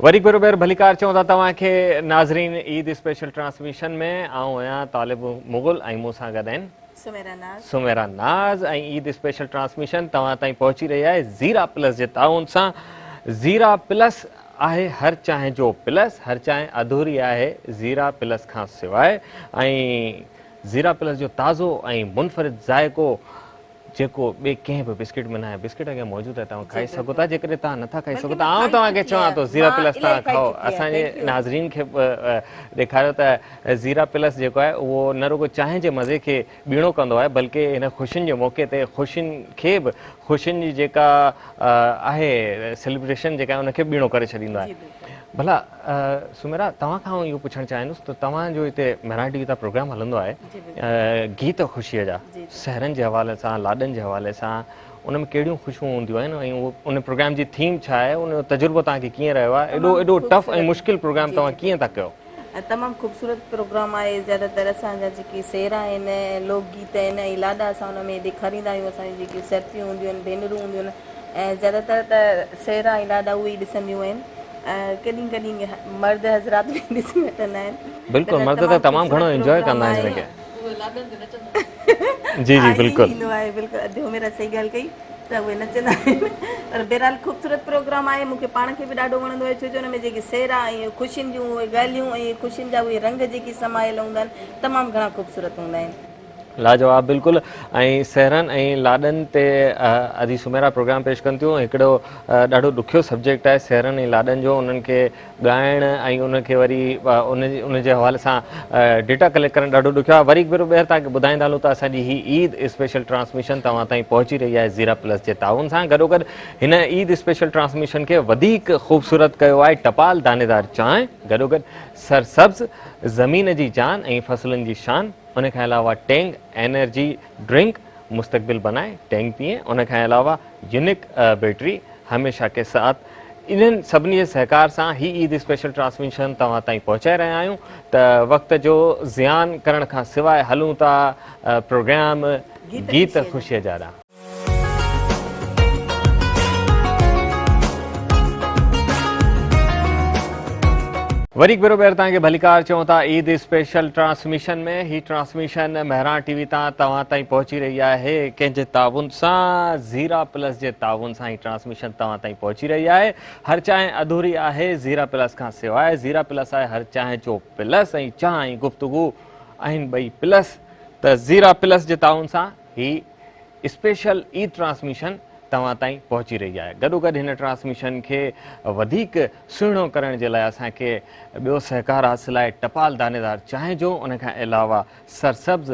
वरी बरोबर भलीकार चऊं था तव्हांखे नाज़रीन ईद स्पेशल ट्रांसमिशन में आऊं आहियां तालिब मुग़ल ऐं मूं सां गॾु आहिनि सुमेरा नाज़ ऐं ईद स्पेशल ट्रांसमिशन तव्हां ताईं पहुची रही आहे ज़ीरा प्लस जे ताउन सां। ज़ीरा प्लस आहे हर चांहि जो प्लस, हर चांहि अधूरी आहे ज़ीरा प्लस खां सवाइ। ऐं ज़ीरा प्लस जो ताज़ो ऐं मुनफ़रिद ज़ाइक़ो जेको ॿिए कंहिं बि बिस्किट में न आहे, बिस्किट अॻियां मौजूदु आहे, तव्हां खाई सघो था। जेकॾहिं तव्हां नथा खाई सघो त आउं तव्हांखे चवां थो ज़ीरा प्लस तव्हां खाओ। असांजे नाज़रीन खे ॾेखारियो त ज़ीरा प्लस जेको आहे उहो न रुगो चांहि जे मज़े खे ॿीणो कंदो आहे, बल्कि हिन ख़ुशियुनि जे मौक़े ते ख़ुशियुनि खे बि ख़ुशियुनि जी जेका आहे सेलिब्रेशन जेका आहे उनखे ॿीणो करे छॾींदो आहे। भला सुमेरा, तव्हां खां इहो पुछणु चाहिंदुसि त तव्हांजो हिते मेराठी गीता प्रोग्राम हलंदो आहे गीत ख़ुशीअ जा, सहरनि जे हवाले सां, लाॾनि जे हवाले सां, उन में कहिड़ियूं ख़ुशियूं हूंदियूं आहिनि ऐं उहो उन प्रोग्राम जी थीम छा आहे, उन जो तजुर्बो तव्हांखे कीअं रहियो आहे? एॾो टफ ऐं मुश्किल प्रोग्राम तव्हां कीअं था कयो? तमामु ख़ूबसूरत प्रोग्राम आहे। ज़्यादातर असांजा जेके सेरा आहिनि, लोकगीत आहिनि ऐं लाॾा असां हुन में ॾेखारींदा आहियूं। असांजी जेकी सरतियूं हूंदियूं आहिनि, भेनरूं हूंदियूं आहिनि, ऐं ज़्यादातर त सेरा ऐं लाॾा उहे ई ॾिसंदियूं आहिनि। कॾहिं कॾहिं मर्द हज़रात बि ॾिसी वठंदा आहिनि। बिल्कुलु, मर्द त तमामु घणो एंजॉय कंदा आहिनि हिनखे। जी जी बिल्कुलु आहे, बिल्कुलु अधु मेरा सही ॻाल्हि कई त उहे नचंदा आहिनि। पर बहरहाल ख़ूबसूरत प्रोग्राम आहे, मूंखे पाण खे बि ॾाढो वणंदो आहे, छो जो हुन में जेके सेरा ऐं ख़ुशियुनि जूं उहे ॻाल्हियूं ऐं ख़ुशियुनि जा उहे रंग जेके समायल हूंदा आहिनि, तमामु घणा ख़ूबसूरत हूंदा आहिनि। लाजवाब, बिल्कुलु। ऐं सहरनि ऐं लाॾनि ते अॼु सुमेरा प्रोग्राम पेश कनि थियूं। हिकिड़ो ॾाढो ॾुखियो सब्जेक्ट आहे सहरनि ऐं लाॾनि जो, उन्हनि खे ॻाइणु ऐं उनखे वरी उनजे हवाले सां डेटा कलेक्ट करणु ॾाढो ॾुखियो आहे। वरी ॿीहर तव्हांखे ॿुधाईंदा हलूं त असांजी ही ईद स्पेशल ट्रांसमिशन तव्हां ताईं पहुची रही आहे ज़ीरा प्लस जे ताउन सां। गॾोगॾु हिन ईद स्पेशल ट्रांसमिशन खे वधीक ख़ूबसूरत कयो आहे टपाल दानेदार चांहि, गॾोगॾु सरसब्ज़ ज़मीन जी जान ऐं फसलनि जी शान, उन खां अलावा टेंग एनर्जी ड्रिंक मुस्तक़बिल बनाए टेंग पिए, उन खां अलावा यूनिक बैटरी हमेशा के साथ। इन्हनि सभिनी जे सहकार सां ही ईद स्पेशल ट्रांसमिशन तव्हां ताईं पहुचाए रहिया आहियूं। त वक़्त जो ज़ियान करण खां सवाइ हलूं था प्रोग्राम गीत ख़ुशीअ जा। वरी बरोबर तव्हांखे भलीकार चऊं था ईद स्पेशल ट्रांसमिशन में। ही ट्रांसमिशन मेहरां टीवी तां तव्हां ताईं पहुची रही आहे कंहिंजे ताउन सां, ज़ीरा प्लस जे ताउन सां ही ट्रांसमिशन तव्हां ताईं पहुची रही आहे। हर चांहि अधूरी आहे ज़ीरा प्लस खां सवाइ। ज़ीरा प्लस आहे हर चांहि जो प्लस, ऐं चांहि ऐं गुफ़्तगू आहिनि ॿई प्लस। त ज़ीरा प्लस जे ताउन सां ही स्पेशल ईद ट्रांसमिशन तव्हां ताईं पहुची रही आहे। गॾोगॾु हिन ट्रांसमिशन खे वधीक सुहिणो करण जे लाइ असांखे ॿियो सहकार हासिलु आहे टपाल दानेदार चांहि जो, उन खां अलावा सरसब्ज़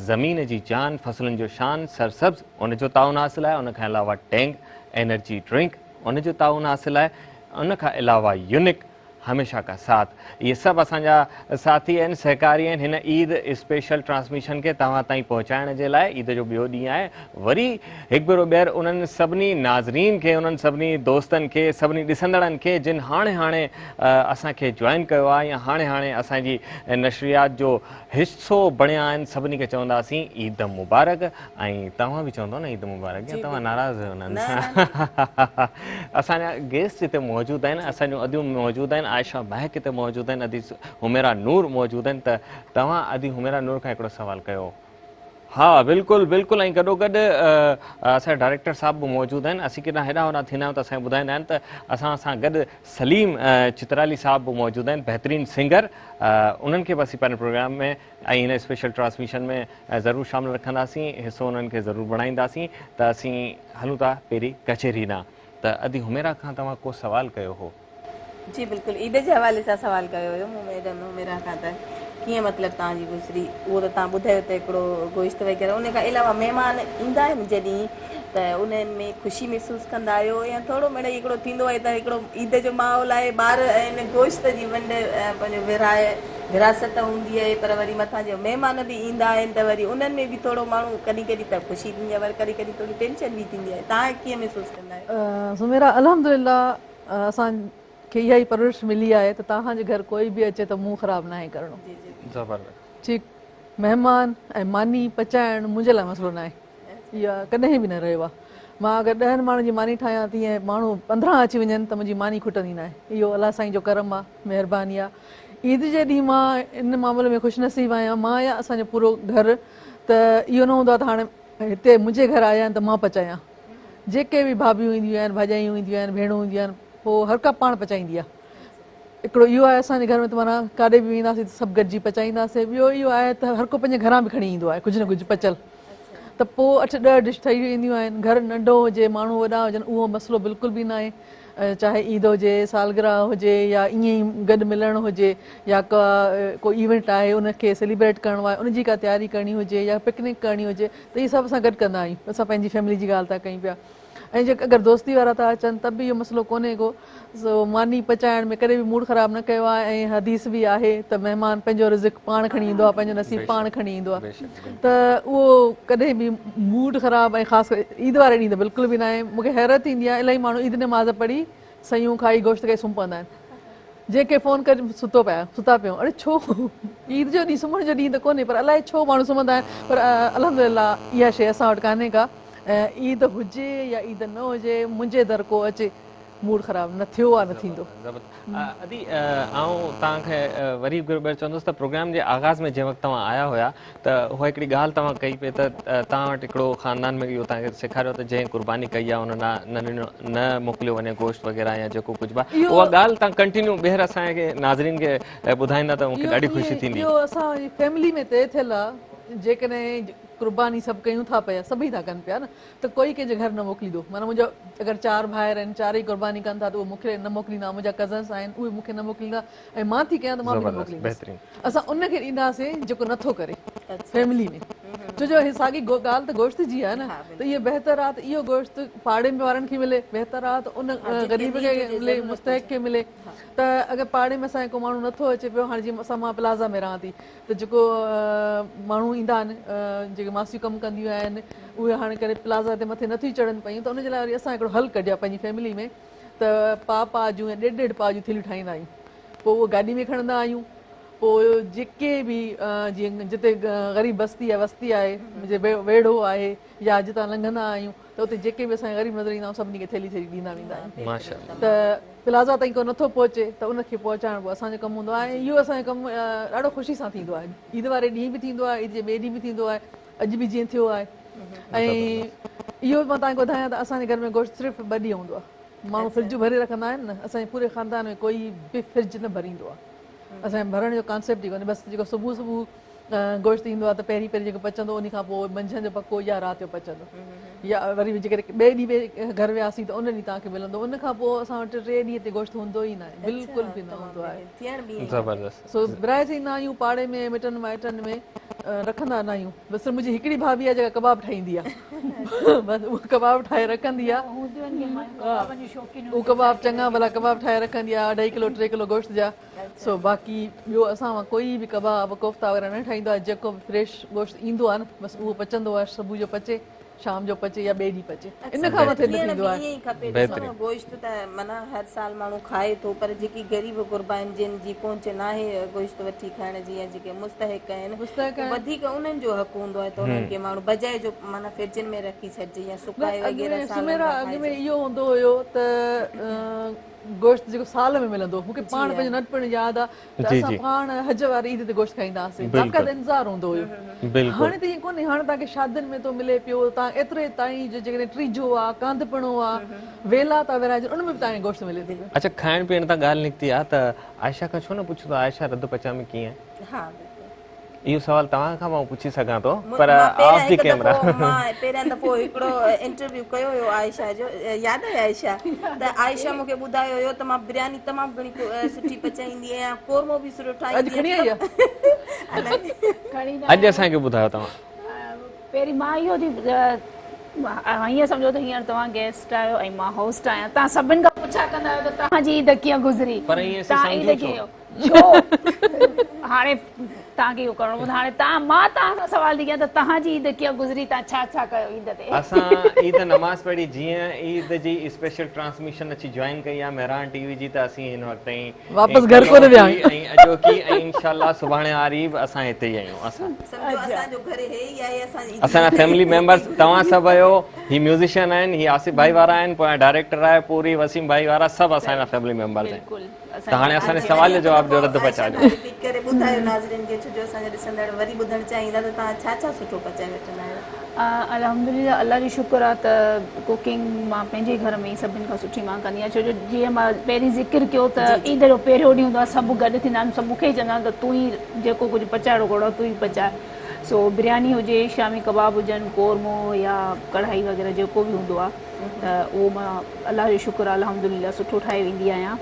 ज़मीन जी जान फसलुनि जो शान सरसब्ज़ उन जो ताउन हासिलु आहे। उन खां अलावा टेंग एनर्जी ड्रिंक उन जो ताउन हासिलु आहे। उन खां अलावा यूनिक हमेशा का साथ। ये सभु असांजा साथी आहिनि, सहकारी आहिनि हिन ईद स्पेशल ट्रांसमिशन खे तव्हां ताईं पहुचाइण जे लाइ। ईद जो ॿियो ॾींहुं आहे। वरी हिकु भेरो ॿीहर उन्हनि सभिनी नाज़रीन खे, उन्हनि सभिनी दोस्तनि खे, सभिनी ॾिसंदड़नि खे जिन हाणे असांखे जॉइन कयो आहे या हाणे असांजी नशरियात जो हिसो बणिया आहिनि, सभिनी खे चवंदासीं ईद मुबारक। ऐं तव्हां बि चवंदव न ईद मुबारक, या तव्हां नाराज़ आहियो उन्हनि सां? असांजा गेस्ट हिते मौजूदु आहिनि, असांजूं अदियूं मौजूदु आहिनि, आयशा महक हिते मौजूदु आहिनि, अदी हुमेरा नूर मौजूदु आहिनि। त तव्हां अदी हुमेरा नूर खां हिकिड़ो सुवालु कयो। हाँ बिल्कुलु बिल्कुलु। ऐं गॾोगॾु असांजा डायरेक्टर साहब बि मौजूदु आहिनि। असीं केॾा हेॾा होॾा थींदा आहियूं त असांखे ॿुधाईंदा आहिनि त असां सां गॾु सलीम चित्राली साहब बि मौजूदु आहिनि, बहितरीनु सिंगर। उन्हनि खे बि असीं पंहिंजे प्रोग्राम में ऐं हिन स्पेशल ट्रांसमिशन में ज़रूरु शामिलु रखंदासीं, हिसो उन्हनि खे ज़रूरु बणाईंदासीं। त असीं हलूं था पहिरीं कचहरी ॾांहुं। त अदी हुमेरा खां तव्हां को सुवालु कयो हो? जी बिल्कुलु, ईद जे हवाले सां सवाल कयो हुयो मूं मैडम हुमेरा खां त कीअं मतिलबु तव्हांजी गुज़री, उहो त तव्हां ॿुधायो त हिकिड़ो गोश्त वग़ैरह। उन खां अलावा महिमान ईंदा आहिनि जॾहिं, त उन्हनि में ख़ुशी महसूसु कंदा आहियो या थोरो मिड़ई हिकिड़ो थींदो आहे त हिकिड़ो ईद जो माहौल आहे, ॿार आहिनि, गोश्त जी वंड पंहिंजो विरासत हूंदी आहे, पर वरी मथां जो महिमान बि ईंदा आहिनि त वरी उन्हनि में बि थोरो माण्हू कॾहिं कॾहिं त ख़ुशी थींदी आहे, वरी कॾहिं कॾहिं थोरी टेंशन बि थींदी आहे। तव्हां कीअं महसूसु कंदा आहियो? सुमेरा, अल्हम्दुलिल्लाह असांखे इहा ई परवरिश मिली आहे त तव्हांजे घर कोई बि अचे त मुंहुं ख़राबु न आहे करिणो। ठीकु, महिमान ऐं मानी पचाइणु मुंहिंजे लाइ मसइलो न आहे, इहा कॾहिं बि न रहियो आहे। मां अगरि 10 माण्हुनि जी मानी ठाहियां थी ऐं माण्हू 15 अची वञनि त मुंहिंजी मानी खुटंदी न आहे। इहो अलाह साईं जो करम आहे, महिरबानी आहे। ईद जे ॾींहुं मां इन मामले में ख़ुशनसीब आहियां, मां या असांजो पूरो घर। त इहो न हूंदो आहे त हाणे हिते मुंहिंजे घर आया आहिनि त मां पचायां। जेके बि भाभियूं ईंदियूं आहिनि, भाॼायूं ईंदियूं आहिनि, भेणूं ईंदियूं आहिनि, पोइ हर का पाण पचाईंदी आहे। हिकिड़ो इहो आहे असांजे घर में त माना काॾे बि वेंदासीं त सभु गॾिजी पचाईंदासीं। ॿियो इहो आहे त हर को पंहिंजे घरां बि खणी ईंदो आहे कुझु न कुझु पचल, त पोइ 8-10 डिश ठही वेंदियूं आहिनि। घर नंढो हुजे, माण्हू वॾा हुजनि, उहो मसइलो बिल्कुलु बि न आहे। चाहे ईद हुजे, सालगिरह हुजे, या ईअं ई गॾु मिलणु हुजे, या को इवेंट आहे उनखे सेलिब्रेट करिणो आहे, उनजी का तयारी करणी हुजे, या पिकनिक करणी हुजे, त इहे सभु असां गॾु कंदा आहियूं। असां पंहिंजी फैमिली जी ॻाल्हि था कयूं पिया। ऐं जेके अगरि दोस्ती वारा था अचनि त बि इहो मसइलो कोन्हे को। सो मानी पचाइण में कॾहिं बि मूड ख़राबु न कयो आहे। ऐं हदीस बि आहे त महिमान पंहिंजो रिज़िक पाण खणी ईंदो आहे, पंहिंजो नसीब पाण खणी ईंदो आहे। त उहो कॾहिं बि मूड ख़राबु, ऐं ख़ासि करे ईद वारे ॾींहुं त बिल्कुलु बि न आहे। मूंखे हैरत ईंदी आहे, इलाही माण्हू ईद नमाज़ पढ़ी सयूं खाई गोश्त खाई सुम्ही पवंदा आहिनि। जेके फ़ोन करे सुता पियो, अड़े छो? ईद जो ॾींहुं सुम्हण जो ॾींहुं त कोन्हे, पर अलाए छो माण्हू सुम्हंदा आहिनि। पर अल्हम्दुलिल्लाह इहा शइ असां वटि कान्हे का। ऐं ईद हुजे या ईद न हुजे, मुंहिंजे दर को अचे, मूड ख़राबु न थियो आहे, न थींदो। अदी आऊं तव्हांखे वरी हिकु भेरो चवंदुसि त प्रोग्राम जे आगाज़ में जंहिं वक़्तु तव्हां आया हुया त उहा हिकिड़ी ॻाल्हि तव्हां कई पे त तव्हां वटि हिकिड़ो ख़ानदान में इहो तव्हांखे सेखारियो त जंहिं क़ुर्बानी कई आहे उन न मोकिलियो वञे गोश्त वग़ैरह या जेको कुझु बि आहे, उहा ॻाल्हि तव्हां कंटिन्यू ॿीहर असांखे नाज़रीन खे ॿुधाईंदा त मूंखे ॾाढी ख़ुशी थींदी। इहो असांजी फैमिली में तइ थियल आहे। जेकॾहिं क़ुर्बानी सभु कयूं था पिया, सभई था कनि पिया न, त कोई कंहिंजे घर न मोकिलींदो। माना मुंहिंजो अगरि 4 भाइर आहिनि, 4 ई क़ुर्बानी कनि था त उहे मूंखे न मोकिलींदा। मुंहिंजा कज़न्स आहिनि, उहे मूंखे न मोकिलींदा। ऐं मां थी कयां त मां बि न मोकिलींदसि। असां उनखे ॾींदासीं जेको नथो करे फैमिली में। छो जो हे साॻी ॻाल्हि त गोश्त जी आहे न, त इहो बहितर आहे त इहो गोश्त पाड़े में वारनि खे मिले, बहितर आहे त उन ग़रीब खे मिले, मुस्तहिक खे मिले। त अगरि पाड़े में असांजे को माण्हू नथो अचे पियो, हाणे जीअं असां मां प्लाज़ा में रहां थी, त जेको माण्हू ईंदा आहिनि, जेके मासियूं कमु कंदियूं आहिनि, उहे हाणे करे प्लाज़ा ते मथे नथियूं चढ़नि पियूं, त उनजे लाइ वरी असां हिकिड़ो हल कढियो आहे पंहिंजी फैमिली में, त पाउ जूं ऐं 1.5 पाउ जूं थैलियूं ठाहींदा आहियूं। पोइ उहो गाॾी में खणंदा आहियूं। पोइ जेके बि जीअं जिते ग़रीब बस्ती आहे, मुंहिंजे वेड़ो आहे, या जितां लंघंदा आहियूं, त उते जेके बि असांखे ग़रीब नज़र ईंदा आहियूं सभिनी खे थैली ॾींदा वेंदा आहियूं। त प्लाज़ा ताईं को नथो पहुचे त उनखे पहुचाइण पोइ असांजो कमु हूंदो आहे। ऐं इहो असांजो कमु ॾाढो ख़ुशी सां थींदो आहे। ईद वारे ॾींहुं बि थींदो आहे, ईद जे ॿिए ॾींहुं बि थींदो आहे, अॼु बि जीअं थियो आहे। ऐं इहो मां तव्हांखे ॿुधायां त असांजे घर में गोश्त सिर्फ़ु 2 ॾींहं हूंदो आहे। माण्हू फ्रिज भरे रखंदा आहिनि न, असांजे पूरे ख़ानदान में कोई बि फ्रिज न भरींदो आहे। असांजे भरण जो कॉन्सेप्ट ई कोन्हे। बसि जेको सुबुह गोश्त ईंदो आहे त पहिरीं जेको पचंदो, उन खां पोइ मंझंदि जो पको या राति जो पचंदो, या वरी जेकॾहिं ॿिए ॾींहुं घर वियासीं त उन ॾींहुं तव्हांखे मिलंदो। उन खां पोइ असां वटि 3 ॾींहं ते गोश्त हूंदो ई न आहे, बिल्कुलु बि न हूंदो आहे। सो विराए थींदा आहियूं पाड़े में, मिटनि माइटनि में रखंदा न आहियूं। बसि मुंहिंजी हिकिड़ी भाभी आहे जेका कबाब ठाहींदी आहे, बसि उहा कबाब ठाहे रखंदी आहे। उहा कबाब चङा भला कबाब ठाहे रखंदी आहे, 2.5 किलो 3 किलो गोश्त जा। सो बाक़ी ॿियो असां वटि कोई बि कबाब कोफ्ता वग़ैरह न ठाहींदो आहे। जेको बि फ्रेश गोश्त ईंदो आहे न, बसि उहो पचंदो आहे, सुबुह जो पचे, शाम जो पचे, या ॿिए ॾींहुं पचे। इन खां मथे न थींदो आहे। गोश्त त माना हर साल माण्हू खाए थो, पर जेकी ग़रीब क़ुर्बानी जिन जी पहुच न आहे गोश्त वठी खाइण जी, या जेके मुस्तहिक आहिनि, वधीक उन्हनि जो हक़ हूंदो आहे त उन्हनि खे माण्हू बजाए जो माना फ्रिजनि में रखी छॾिजे या सुकाए वग़ैरह। अॻ में इहो हूंदो हुयो त गोश्त जेको साल में मिलंदो, मूंखे पाण पंहिंजो नंढपण यादि आहे त असां पाण हज वारी ईद ते गोश्त खाईंदा हुआसीं, बाक़ाइदा इंतज़ारु हूंदो हुयो। हाणे त ईअं कोन्हे, हाणे तव्हांखे शादियुनि में थो मिले पियो, तव्हां एतिरे ताईं जो जेकॾहिं टीजो आहे, कांधपणो आहे, वेला था विराइजनि, उन में बि तव्हांखे गोश्त मिले थो पियो। अच्छा, खाइण पीअण तां ॻाल्हि निकिती आहे त आयशा खां छो न पुछो त आयशा रद पचामी कीअं? हा, इहो सवाल तव्हां खां मां पुछी सघां थो, पर ऑफ द कैमरा। मां पहिरियां दफ़ो हिकिड़ो इंटरव्यू कयो हुयो आयशा जो, यादि आहे आयशा? त आयशा मूंखे ॿुधायो हुयो त मां बिरयानी तमामु घणी सुठी पचाईंदी आहियां, कोरमो बि सुठो ठाहींदी आहियां। अॼु असांखे ॿुधायो तव्हां। पहिरीं मां इहो थी हीअं सम्झो त हींअर तव्हां गेस्ट आहियो ऐं मां होस्ट आहियां, तव्हां सभिनि खां पुछा कंदा आहियो त तव्हांजी ईद कीअं गुज़री, तव्हां ईद कीअं छो? हाणे तव्हांखे इहो करिणो पवंदो हाणे तव्हां मां तव्हां खां सवाल थी कयां त तव्हांजी ईद कीअं गुज़री तव्हां छा छा कयो ईद ते असां ईद नमाज़ पढ़ी जीअं ईद जी स्पेशल ट्रांसमिशन अची जॉइन कई आहे मेहरान टीवी जी त असीं हिन वक़्त ताईं वापसि घर कोन विया आहियूं। ऐं अॼोकी ऐं इंशाल्लाह सुभाणे वारी बि असां हिते ई आहियूं। असां सम्झो असांजो घर हे ई आहे असांजी असांजा फैमिली मेंबर्स तव्हां सभु आहियो ही म्यूज़िशियन आहिनि ही आसिफ भाई वारा आहिनि पोइ डायरेक्टर आहे पूरी वसीम भाई वारा सभु असांजा फैमिली मेंबर्स आहिनि। बिल्कुलु त हाणे असांजे सवाल जो जवाब ॾियो रद्द पचाइजो। रिपीट करे ॿुधायो नाज़रीन खे छो जो असांजा ॾिसंदड़ वरी ॿुधणु चाहींदा त तव्हां छा छा सुठो पचाए वठंदा आहियो? अल्हम्दुलिल्लाह अल्लाह जी शुक्र आहे त कुकिंग मां पंहिंजे घर में ई सभिनि खां सुठी मां कंदी आहियां छो जो जीअं मां पहिरीं ज़िक्र कयो त ईद जो पहिरियों ॾींहुं हूंदो आहे सभु गॾु थींदा आहिनि सभु मूंखे ई चवंदा आहिनि त तूं ई जेको कुझु पचाइणो घुरो तूं ई पचाए सो बिरयानी हुजे शामी कबाब हुजनि कोरमो या कढ़ाई वग़ैरह जेको बि हूंदो आहे त उहो मां अल्लाह जो शुक्र आहे अल्हम्दुलिल्लाह सुठो ठाहे वेंदी आहियां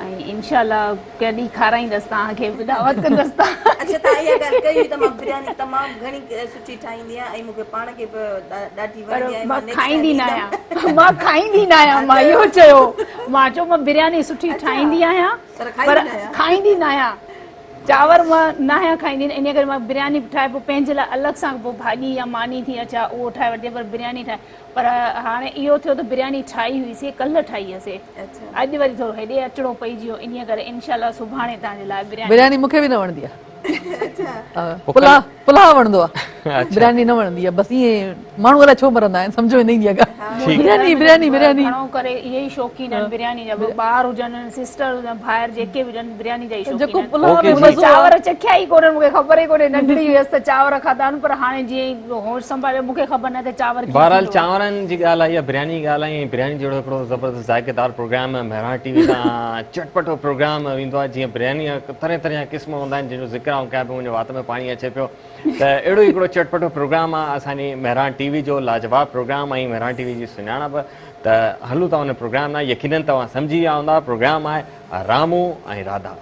ऐं इंशाल्लाह कॾहिं खाराईंदसि तव्हांखे बि दावत कंदसि तव्हां अच्छा तव्हां इहा ॻाल्हि कई त मां बिरयानी तमामु घणी सुठी ठाहींदी आहियां ऐं मूंखे पाण खे बि ॾाढी पर वणंदी आहे मां next खाईंदी time न ईंदमि। आहियां मां खाईंदी न आहियां मां इहो चयो मां चयो मां बिरयानी सुठी ठाहींदी आहियां पर पर खाईंदी न आहियां। खाईंदी न आहियां चांवर मां न आहियां खाईंदी इन करे मां बिरयानी ठाहे पोइ पंहिंजे लाइ अलॻि सां पोइ भाॼी या मानी थी अचा उहो ठाहे वठंदी पर बिरयानी ठाहे पर हाणे इहो थियो त बिरयानी ठाही हुईसीं कल्ह ठाही हुईसीं अच्छा अॼु वरी थोरो हेॾे अचिणो पइजी वियो इन करे इनशाला सुभाणे तव्हांजे लाइ बिरयानी बिरयानी मूंखे बि न वणंदी आहे अच्छा पुलाव वणंदो आहे बिरयानी न वणंदी आहे बसि ईअं माण्हू अलाए छो मरंदा आहिनि सम्झ में न ईंदी आहे ॻाल्हि। बिरयानी बिरयानी बिरयानी घणो करे इहे ई शौक़ीन आहिनि बिरयानी जा ॿार हुजनि सिस्टर हुजनि ॿाहिरि जेके बि हुजनि बिरयानी जा ई शौक़ीन जेको आहिनि पुलाव में ओके, मज़ो आहे चांवर चखिया ई कोन्हनि मूंखे ख़बर ई कोन्हे नंढड़ी हुयसि त चांवर खाधा आहिनि पर हाणे जीअं होश संभालियो मूंखे ख़बर न त चांवर कीअं बहरहाल थींदो आहे। चांवरनि जी ॻाल्हि आई आहे बिरयानी जी ॻाल्हि आई बिरयानी जहिड़ो हिकिड़ो ज़बरदस्त ज़ाइकेदार प्रोग्राम मेहरान टीवी तां चटपटो प्रोग्राम वेंदो आहे जीअं बिरयानी तरह तरह जा क़िस्म हूंदा आहिनि जंहिंजो ज़िक्र ऐं कयां पियो मुंहिंजे वात में पाणी अचे पियो त अहिड़ो हिकिड़ो चटपटो प्रोग्राम आहे असांजी मेहरान टीवी जो लाजवाब प्रोग्राम ऐं मेहरान टीवी जी सुञाणप त हलूं था उन प्रोग्राम आहे यकीनन तव्हां सम्झी विया हूंदा प्रोग्राम आहे रामू ऐं राधा।